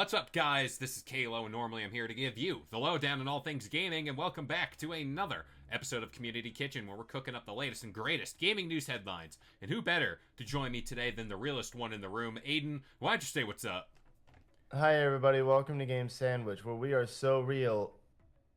What's up, guys? This is Kalo, and normally I'm here to give you the lowdown on all things gaming, and welcome back to another episode of Community Kitchen, where we're cooking up the latest and greatest gaming news headlines. And who better to join me today than the realest one in the room, Aiden? Why don't you say what's up? Hi everybody, welcome to Game Sandwich, where we are so real.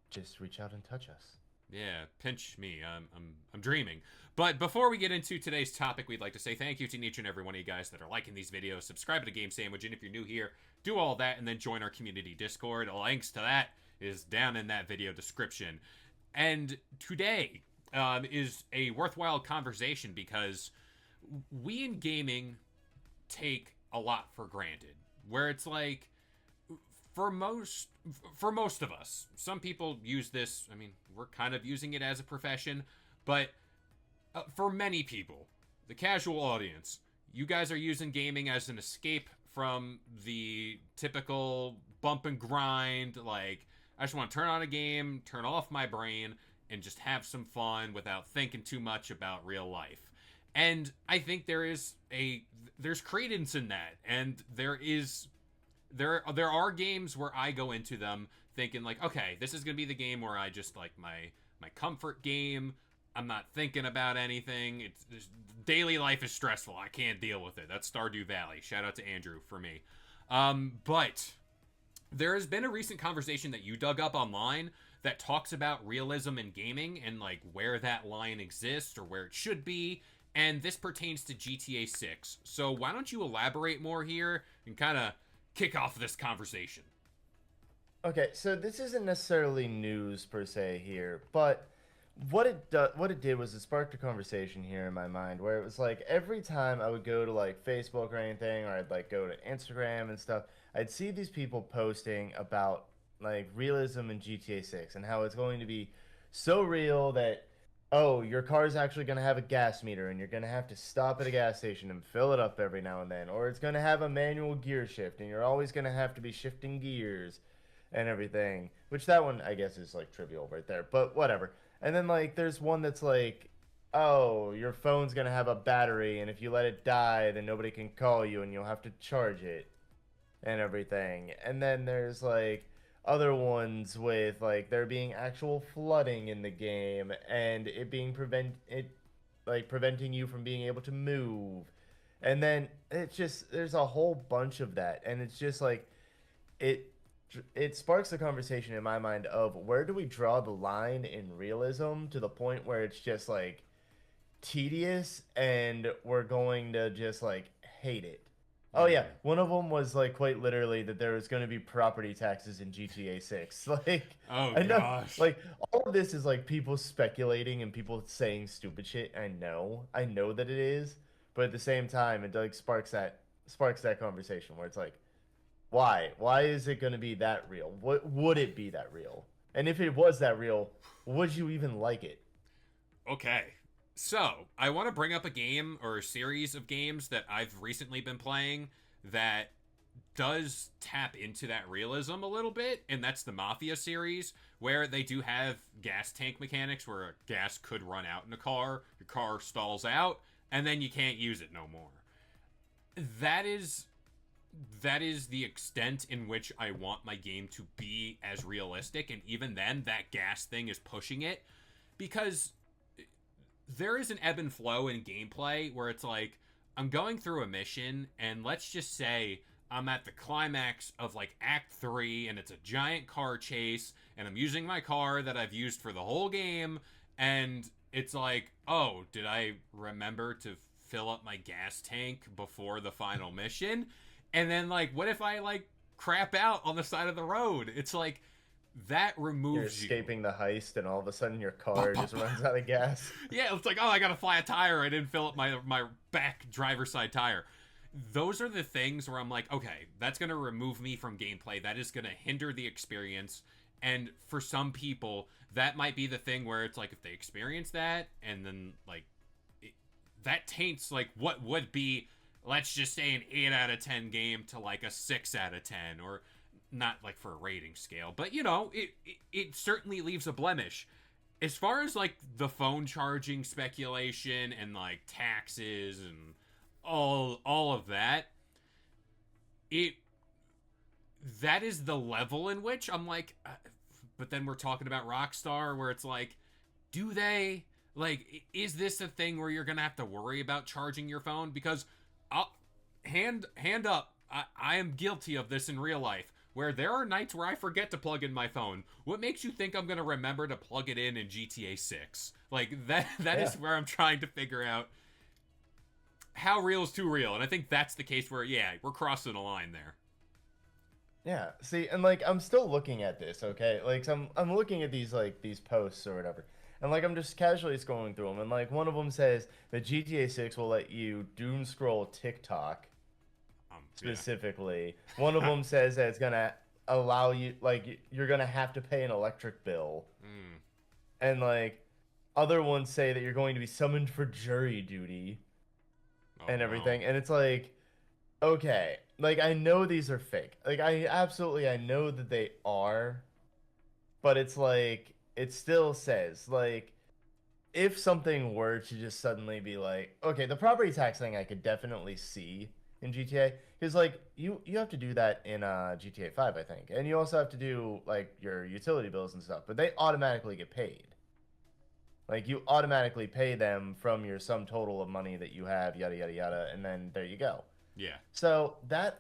Just reach out and touch us. Yeah, pinch me. I'm dreaming. But before we get into today's topic, we'd like to say thank you to each and every one of you guys that are liking these videos, subscribe to Game Sandwich, and if you're new here, do all that and then join our community Discord. Links to that is down in that video description. And today is a worthwhile conversation because we in gaming take a lot for granted. Where it's like, for most of us, some people use this. I mean, we're kind of using it as a profession, but for many people, the casual audience, you guys are using gaming as an escape from the typical bump and grind. Like, I just want to turn on a game, turn off my brain, and just have some fun without thinking too much about real life. And I think there's credence in that, and there are games where I go into them thinking like, okay, this is gonna be the game where I just like my comfort game. I'm not thinking about anything. Daily life is stressful. I can't deal with it. That's Stardew Valley. Shout out to Andrew for me. But there has been a recent conversation that you dug up online that talks about realism in gaming and like where that line exists or where it should be. And this pertains to GTA 6. So why don't you elaborate more here and kind of kick off this conversation? Okay, so this isn't necessarily news per se here, but what it did was it sparked a conversation here in my mind where it was like every time I would go to like Facebook or anything, or I'd like go to Instagram and stuff, I'd see these people posting about like realism in GTA 6 and how it's going to be so real that oh, your car's actually going to have a gas meter and you're going to have to stop at a gas station and fill it up every now and then, or it's going to have a manual gear shift and you're always going to have to be shifting gears and everything, which that one I guess is like trivial right there, but whatever. And then like there's one that's like, oh, your phone's going to have a battery and if you let it die then nobody can call you and you'll have to charge it and everything. And then there's like other ones with like there being actual flooding in the game and it being preventing you from being able to move. And then it's just there's a whole bunch of that, and it's just like it it sparks a conversation in my mind of where do we draw the line in realism to the point where it's just like tedious and we're going to just like hate it. Oh yeah, Mm. one of them was like quite literally that there was going to be property taxes in GTA 6. Like Oh I know gosh. like all of this is like people speculating and people saying stupid shit. I know that it is, but at the same time it like sparks that conversation where it's like why? Why is it going to be that real? What would it be that real? And if it was that real, would you even like it? Okay. So, I want to bring up a game or a series of games that I've recently been playing that does tap into that realism a little bit, and that's the Mafia series, where they do have gas tank mechanics where gas could run out in a car, your car stalls out, and then you can't use it no more. That is that is the extent in which I want my game to be as realistic, and even then that gas thing is pushing it because there is an ebb and flow in gameplay where it's like I'm going through a mission and let's just say I'm at the climax of like act 3 and it's a giant car chase and I'm using my car that I've used for the whole game, and it's like, "Oh, did I remember to fill up my gas tank before the final mission?" And then like what if I like crap out on the side of the road? It's like that You're removes you. escaping the heist and all of a sudden your car just runs out of gas. Yeah, it's like, oh, I gotta fly a tire. I didn't fill up my back driver's side tire. Those are the things where I'm like, okay, that's gonna remove me from gameplay. That is gonna hinder the experience. And for some people, that might be the thing where it's like if they experience that and then like it, that taints like what would be, let's just say, an 8 out of 10 game to like a 6 out of 10, or not like for a rating scale, but it certainly leaves a blemish. As far as like the phone charging speculation and like taxes and all of that, it that is the level in which I'm like, but then we're talking about Rockstar, where it's like, do they like? Is this a thing where you're gonna have to worry about charging your phone? Because, I'll, hand up, I am guilty of this in real life. Where there are nights where I forget to plug in my phone. What makes you think I'm gonna remember to plug it in GTA 6? Like that Yeah. is where I'm trying to figure out how real is too real, and I think that's the case where we're crossing a line there. Yeah. See, and like I'm still looking at this, okay? Like I'm looking at these posts or whatever. And like I'm just casually scrolling through them and like one of them says that GTA 6 will let you doom scroll TikTok Yeah. specifically. One of them says that it's going to allow you like you're going to have to pay an electric bill. Mm. And like other ones say that you're going to be summoned for jury duty Oh and no. everything. And it's like okay, like I know these are fake. Like I know that they are, but it's like it still says like if something were to just suddenly be like, okay, the property tax thing I could definitely see in GTA because like you have to do that in GTA 5 I think. And you also have to do like your utility bills and stuff, but they automatically get paid. Like you automatically pay them from your sum total of money that you have, yada yada yada, and then there you go. Yeah. So that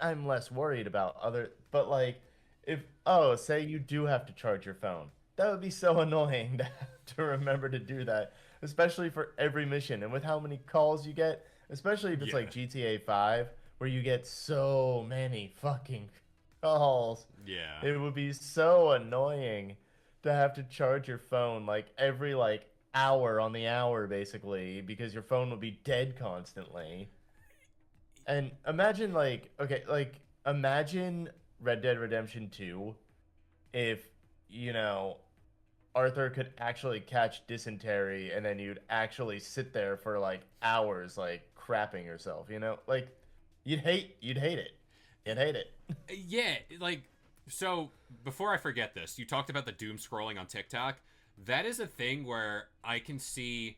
I'm less worried about other but like if oh say you do have to charge your phone. That would be so annoying to have to remember to do that, especially for every mission and with how many calls you get, especially if it's Yeah. like GTA 5 where you get so many fucking calls. Yeah. It would be so annoying to have to charge your phone like every like hour on the hour basically because your phone would be dead constantly. And imagine like okay, like imagine Red Dead Redemption 2 if, you know, Arthur could actually catch dysentery and then you'd actually sit there for like hours like crapping yourself, you know? Like you'd hate it. You'd hate it. Yeah, like, so before I forget this, you talked about the doom scrolling on TikTok. That is a thing where I can see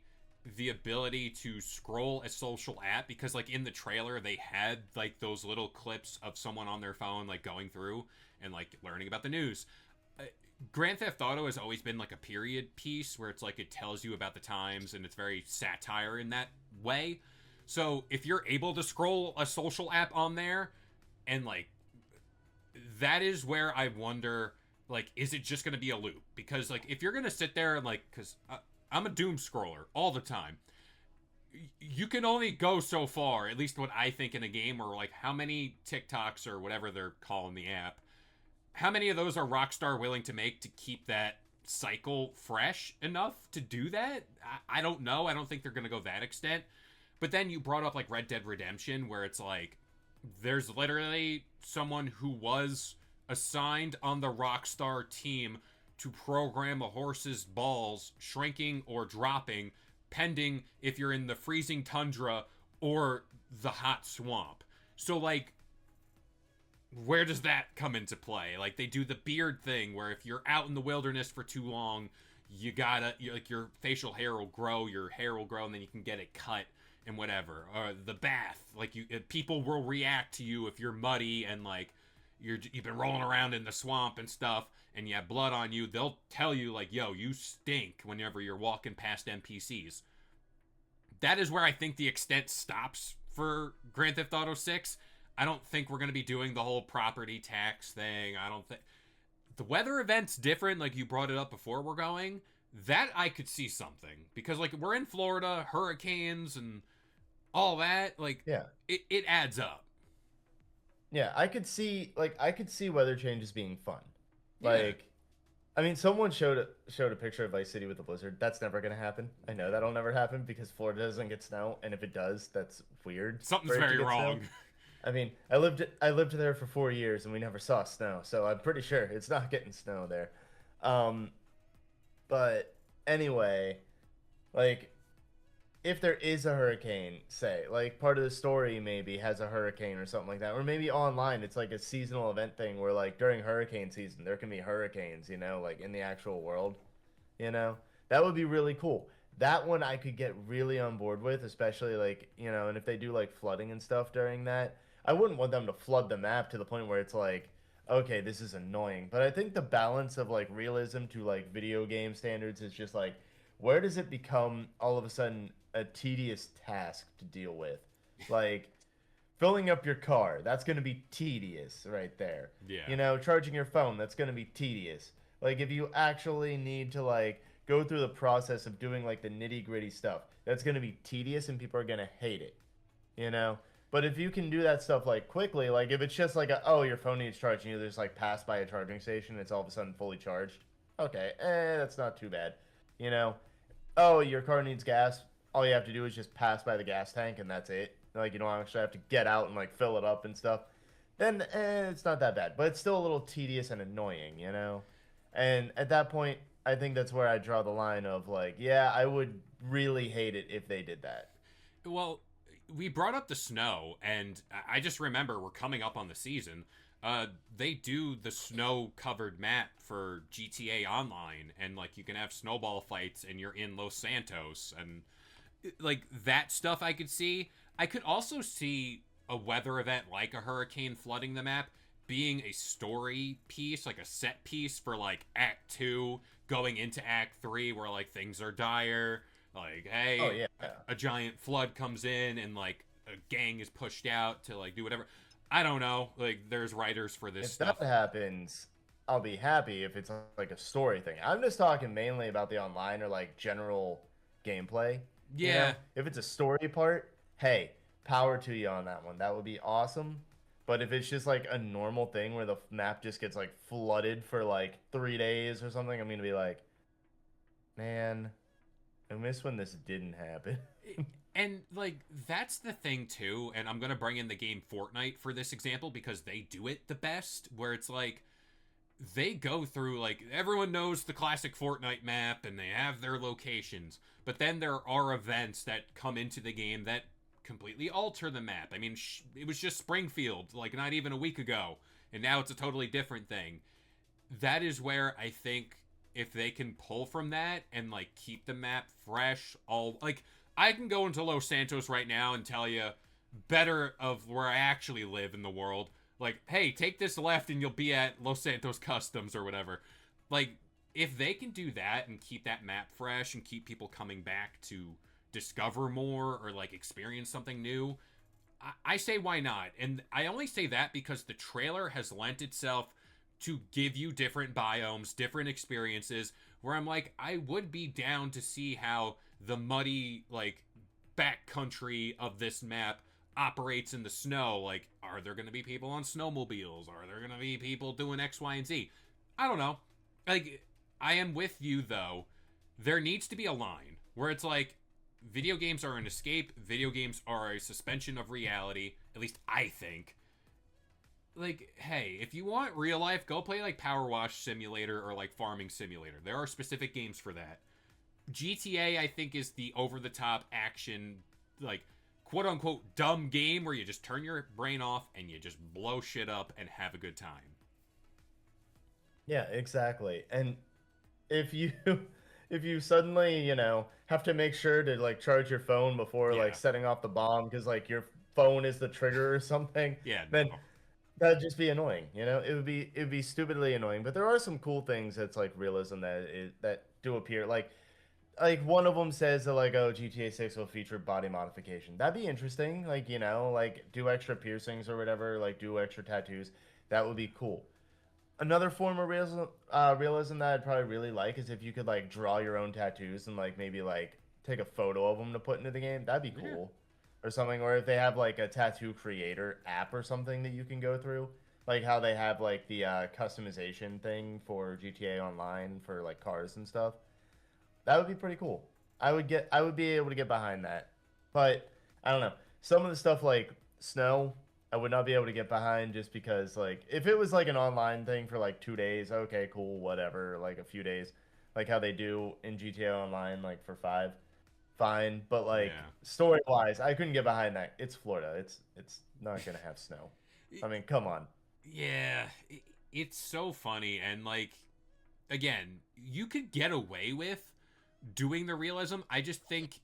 the ability to scroll a social app because like in the trailer they had like those little clips of someone on their phone like going through and like learning about the news. uh, Grand Theft Auto has always been like a period piece where it's like it tells you about the times and it's very satire in that way. So if you're able to scroll a social app on there and like that is where I wonder, like, is it just going to be a loop? Because, like, if you're going to sit there and, like, because I'm a doom scroller all the time, you can only go so far, at least what I think in a game, or, like, how many TikToks or whatever they're calling the app, how many of those are Rockstar willing to make to keep that cycle fresh enough to do that? I don't know. I don't think they're going to go that extent. But then you brought up, like, Red Dead Redemption, where it's like, there's literally someone who was assigned on the Rockstar team to program a horse's balls shrinking or dropping, pending if you're in the freezing tundra or the hot swamp. So, like, where does that come into play? Like, they do the beard thing where if you're out in the wilderness for too long, like, your facial hair will grow, your hair will grow, and then you can get it cut and whatever. Or the bath, like people will react to you if you're muddy and like you've been rolling around in the swamp and stuff, and you have blood on you. They'll tell you like, "Yo, you stink" whenever you're walking past NPCs. That is where I think the extent stops for Grand Theft Auto 6. I don't think we're gonna be doing the whole property tax thing. I don't think the weather event's different. Like you brought it up before we're going. That I could see something because like we're in Florida, hurricanes and all that, like Yeah. it adds up. Yeah, I could see weather changes being fun. Yeah. Like I mean, someone showed a picture of Vice City with a blizzard. That's never gonna happen. I know that'll never happen because Florida doesn't get snow, and if it does, that's weird Something's for it to very get snow. wrong. I mean, I lived there for 4 years, and we never saw snow, so I'm pretty sure it's not getting snow there. Um, but anyway, like if there is a hurricane, say, like part of the story maybe has a hurricane or something like that, or maybe online it's like a seasonal event thing where like during hurricane season there can be hurricanes, you know, like in the actual world, you know, that would be really cool. That one I could get really on board with, especially like, you know, and if they do like flooding and stuff during that, I wouldn't want them to flood the map to the point where it's like okay, this is annoying. But I think the balance of like realism to like video game standards is just like, where does it become all of a sudden a tedious task to deal with? Like, filling up your car, that's going to be tedious right there. Yeah. You know, charging your phone, that's going to be tedious. Like, if you actually need to, like, go through the process of doing, like, the nitty gritty stuff, that's going to be tedious and people are going to hate it, you know? But if you can do that stuff, like, quickly, like, if it's just like, oh, your phone needs charging, you just, like, pass by a charging station, it's all of a sudden fully charged. Okay, that's not too bad, you know? Oh, your car needs gas. All you have to do is just pass by the gas tank and that's it. Like you don't actually have to get out and like fill it up and stuff. Then it's not that bad, but it's still a little tedious and annoying, you know. And at that point, I think that's where I draw the line of like, yeah, I would really hate it if they did that. Well, we brought up the snow, and I just remember we're coming up on the season. They do the snow-covered map for GTA Online, and like you can have snowball fights, and you're in Los Santos, and like that stuff I could see. I could also see a weather event like a hurricane flooding the map being a story piece, like a set piece for like Act 2 going into Act 3 where like things are dire. Like, Oh hey, yeah. a giant flood comes in and like a gang is pushed out to like do whatever. I don't know. Like, there's writers for this If that stuff. happens, I'll be happy if it's like a story thing. I'm just talking mainly about the online or like general gameplay. You know, Yeah, if it's a story part, hey, power to you on that one. That would be awesome. But if it's just like a normal thing where the map just gets like flooded for like 3 days or something, I'm gonna be like, man, I miss when this didn't happen. and like that's the thing too, and I'm gonna bring in the game Fortnite for this example because they do it the best, where it's like they go through like everyone knows the classic Fortnite map and they have their locations, but then there are events that come into the game that completely alter the map. I mean, it was just Springfield like not even a week ago, and now it's a totally different thing. That is where I think if they can pull from that and like keep the map fresh, all like I can go into Los Santos right now and tell you better of where I actually live in the world. Like, hey, take this left and you'll be at Los Santos Customs or whatever. Like, if they can do that and keep that map fresh and keep people coming back to discover more or like experience something new, I say why not? And I only say that because the trailer has lent itself to give you different biomes, different experiences, where I'm like, I would be down to see how the muddy, like, backcountry of this map operates in the snow. Like, are there going to be people on snowmobiles? Are there going to be people doing X, Y, and Z? I don't know. Like, I am with you, though. There needs to be a line where it's like, video games are an escape, video games are a suspension of reality, at least I think. Like, hey, if you want real life, go play like Power Wash Simulator or like Farming Simulator. There are specific games for that. GTA, I think, is the over the top action, like, quote unquote, dumb game where you just turn your brain off and you just blow shit up and have a good time. Yeah, exactly. And if you if you suddenly, you know, have to make sure to like charge your phone before like Yeah. setting off the bomb because like your phone is the trigger or something, Yeah, then no. that'd just be annoying, you know? It would be stupidly annoying, but there are some cool things that's like realism that do appear. Like one of them says that like oh GTA 6 will feature body modification. That'd be interesting. Like, you know, like do extra piercings or whatever, like do extra tattoos. That would be cool. Another form of realism that I'd probably really like is if you could like draw your own tattoos and like maybe like take a photo of them to put into the game. That'd be Yeah. cool, or something. Or if they have like a tattoo creator app or something that you can go through, like how they have like the customization thing for GTA Online for like cars and stuff. That would be pretty cool. I would be able to get behind that. But I don't know. Some of the stuff like snow, I would not be able to get behind just because like if it was like an online thing for like 2 days, okay, cool, whatever, like a few days, like how they do in GTA Online, like for five, fine. But like Yeah. story wise, I couldn't get behind that. It's Florida. It's not gonna have snow. I mean, come on. Yeah. It's so funny. And, like, again, you could get away with doing the realism. I just think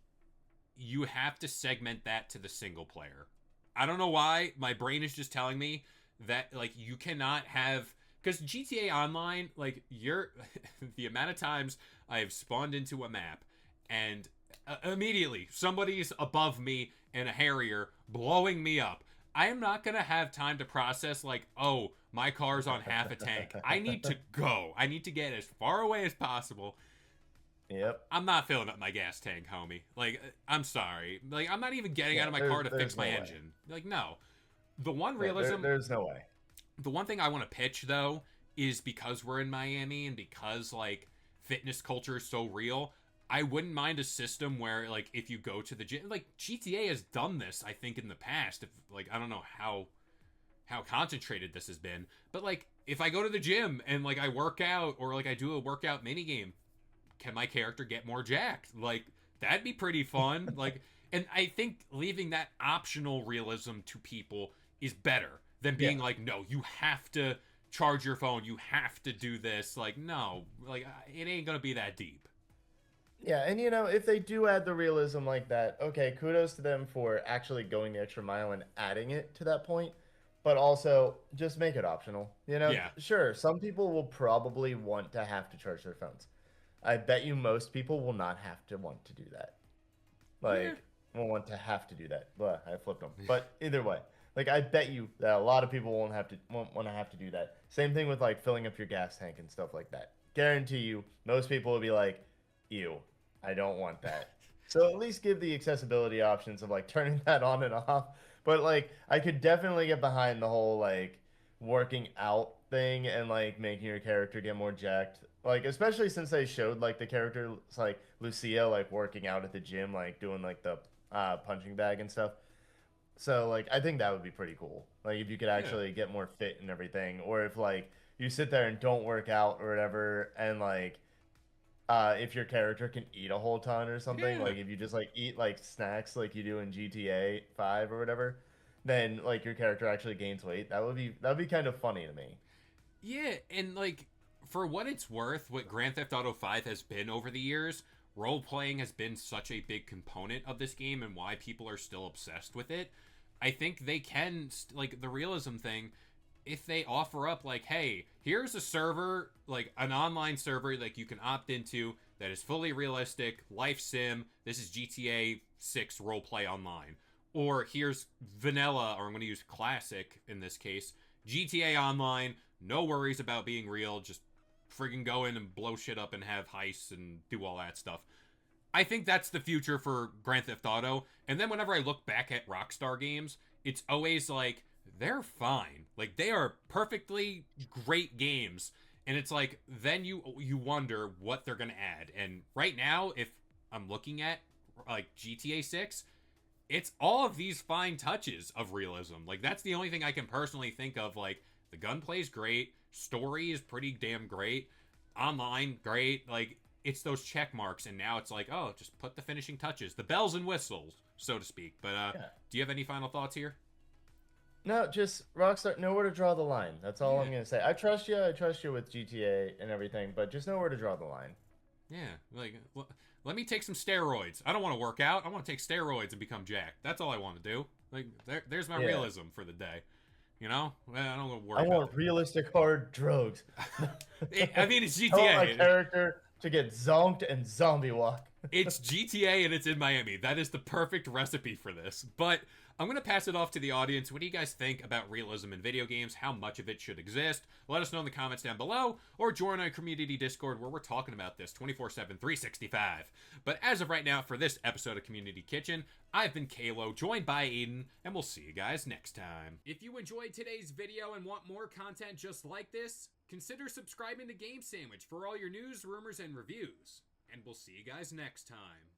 you have to segment that to the single player. I don't know why. My brain is just telling me that like you cannot have, because GTA Online, like you're the amount of times I have spawned into a map and immediately somebody's above me in a Harrier blowing me up. I am not gonna have time to process like, oh, my car's on half a tank. I need to go. I need to get as far away as possible. Yep. I'm not filling up my gas tank, homie. Like, I'm sorry. Like, I'm not even getting out of my car to fix my engine. Like, no. The one realism. There's no way. The one thing I want to pitch, though, is because we're in Miami and because, like, fitness culture is so real, I wouldn't mind a system where, like, if you go to the gym, like, GTA has done this, I think, in the past. If, like, I don't know how concentrated this has been, but, like, if I go to the gym and, like, I work out or, like, I do a workout minigame, can my character get more jacked? Like, that'd be pretty fun. Like, and I think leaving that optional realism to people is better than being like, no, you have to charge your phone, you have to do this. Like, no, like, it ain't gonna be that deep. Yeah, and you know, if they do add the realism like that, okay, kudos to them for actually going the extra mile and adding it to that point. But also, just make it optional. You know, Yeah. sure, some people will probably want to have to charge their phones. I bet you most people will not have to want to do that. Yeah. Like, will want to have to do that. But I flipped them. But either way, like I bet you that a lot of people won't want to have to do that. Same thing with like filling up your gas tank and stuff like that. Guarantee you, most people will be like, "Ew, I don't want that." So at least give the accessibility options of like turning that on and off. But like, I could definitely get behind the whole like working out thing and like making your character get more jacked. Like especially since they showed like the character like Lucia like working out at the gym, like doing like the punching bag and stuff. So like I think that would be pretty cool. Like if you could Yeah. actually get more fit and everything, or if like you sit there and don't work out or whatever, and like if your character can eat a whole ton or something, Yeah. like if you just like eat like snacks like you do in GTA 5 or whatever, then like your character actually gains weight. That would be kind of funny to me. Yeah, and like for what it's worth, what Grand Theft Auto 5 has been over the years, role playing has been such a big component of this game and why people are still obsessed with it. I think they can like the realism thing if they offer up like, hey, here's a server, like an online server like you can opt into that is fully realistic, life sim. This is GTA 6 roleplay online. Or here's vanilla, or I'm going to use classic in this case, GTA Online, no worries about being real, just friggin' go in and blow shit up and have heists and do all that stuff. I think that's the future for Grand Theft Auto. And then whenever I look back at Rockstar games, it's always like they're fine. Like they are perfectly great games. And it's like then you wonder what they're going to add. And right now if I'm looking at like GTA 6, it's all of these fine touches of realism. Like that's the only thing I can personally think of. Like the gunplay's great, story is pretty damn great, online great. Like it's those check marks, and now it's like, oh, just put the finishing touches, the bells and whistles, so to speak. But Yeah. do you have any final thoughts here? No, just Rockstar know where to draw the line. That's all Yeah, I'm gonna say. I trust you. I trust you with GTA and everything, but just know where to draw the line. yeah. Like let me take some steroids. I don't want to work out. I want to take steroids and become jacked. That's all I want to do. Like there's my Yeah. realism for the day. You know, well, I don't want to I worry about want realistic hard drugs. I mean, it's I want my GTA. character to get zonked and zombie walk. It's GTA and it's in Miami. That is the perfect recipe for this. But I'm going to pass it off to the audience. What do you guys think about realism in video games? How much of it should exist? Let us know in the comments down below or join our community Discord where we're talking about this 24/7, 365. But as of right now, for this episode of Community Kitchen, I've been Kalo, joined by Aiden, and we'll see you guys next time. If you enjoyed today's video and want more content just like this, consider subscribing to Game Sandwich for all your news, rumors, and reviews. And we'll see you guys next time.